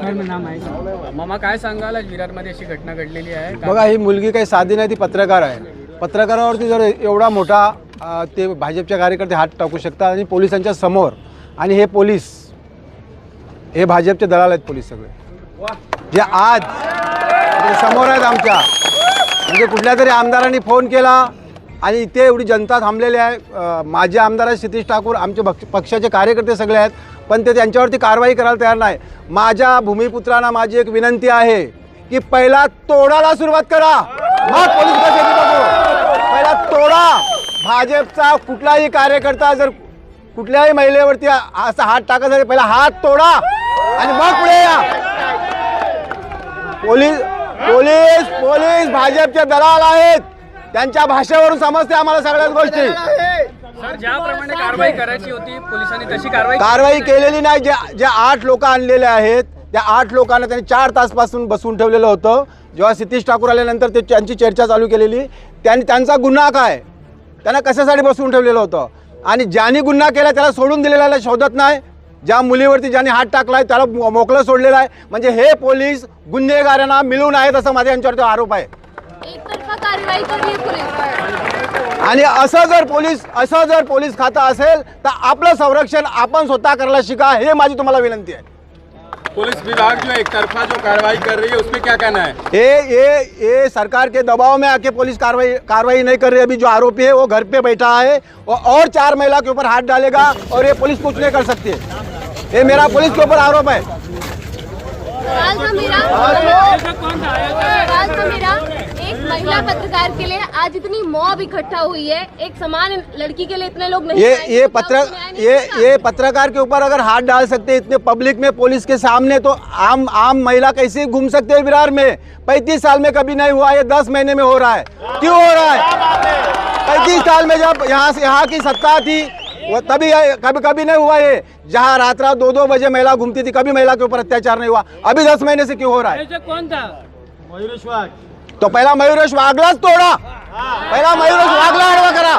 मामा काय सांगाल, आज विरारमध्ये अशी घटना घडलेली आहे? बघा, ही मुलगी काही साधी नाही, ती पत्रकार आहे. पत्रकारावरती जर एवढा मोठा ते भाजपच्या कार्यकर्ते हात टाकू शकतात आणि पोलिसांच्या समोर, आणि हे पोलीस हे भाजपचे दलाल आहेत पोलीस सगळे, जे आज समोर आहेत आमच्या. म्हणजे कुठल्या तरी आमदारांनी फोन केला आणि इथे एवढी जनता थांबलेली आहे. माजी आमदार आहेत क्षितिज ठाकूर, आमचे पक्षाचे कार्यकर्ते सगळे आहेत, पण ते त्यांच्यावरती कारवाई करायला तयार नाही. माझ्या भूमिपुत्रांना माझी एक विनंती आहे की पहिला तोडाला सुरुवात करा, मग पोलीस कसे बघू. पहिला तोडा. भाजपचा कुठलाही कार्यकर्ता जर कुठल्याही महिलेवरती असा हात टाकत असेल, पहिला हात तोडा आणि मग पुढे या. पोलीस पोलीस पोलीस भाजपचे दलाल आहेत, त्यांच्या भाषेवरून समजते आम्हाला सगळ्याच गोष्टी. सर, ज्याप्रमाणे कारवाई करायची होती पोलिसांनी तशी कारवाई केलेली नाही. जे 8 लोक आणलेले आहेत, त्या 8 लोकांना त्यांनी 4 तासपासून बसवून ठेवलेलं होतं. जेव्हा क्षितिज ठाकूर आल्यानंतर ते त्यांची चर्चा चालू केलेली. त्यांचा गुन्हा काय, त्यांना कशासाठी बसवून ठेवलेलं होतं, आणि ज्यांनी गुन्हा केला त्याला सोडून दिलेला शोधत नाही. ज्या मुलीवरती ज्यांनी हात टाकलाय त्याला मोकळं सोडलेलं आहे. म्हणजे हे पोलीस गुन्हेगारांना मिळून आहेत असं माझ्या यांच्यावरती आरोप आहे. एकतर्फा कारवाई करली पोलीस. आणि असं जर पोलीस खातं असेल तर आपलं संरक्षण आपण स्वतः करायला शिका, हे माझी तुम्हाला विनंती आहे. पुलिस विभाग जो एक तरफा जो कार्रवाई कर रही है उस पर क्या कहना है? ये सरकार के दबाव में आके पुलिस कार्रवाई नहीं कर रही. अभी जो आरोपी है वो घर पे बैठा है और 4 महिला के ऊपर हाथ डालेगा और ये पुलिस कुछ नहीं कर सकती है. ये मेरा पुलिस के ऊपर आरोप है. सवाल था मेरा एक महिला पत्रकार के लिए आज इतनी मॉब इकट्ठा हुई है, एक समान लड़की के लिए इतने लोग नहीं आए, ये पत्रकार के ऊपर अगर हाथ डाल सकते इतने पब्लिक में पुलिस के सामने, तो आम महिला कैसे घूम सकते हैं विरार में? 35 साल में कभी नहीं हुआ, ये 10 महीने में हो रहा है. क्यों हो रहा है? 35 साल में जब यहाँ की सत्ता थी वो तभी कभी नहीं हुआ. ये जहाँ रात 2-2 बजे महिला घूमती थी, कभी महिला के ऊपर अत्याचार नहीं हुआ. अभी 10 महीने से क्यों हो रहा है? कौन था? मयूरेश वाघ. तो पहिला मयूरेश वाघलाच तोडा. पहिला मयूरेश वाघला आडवा करा.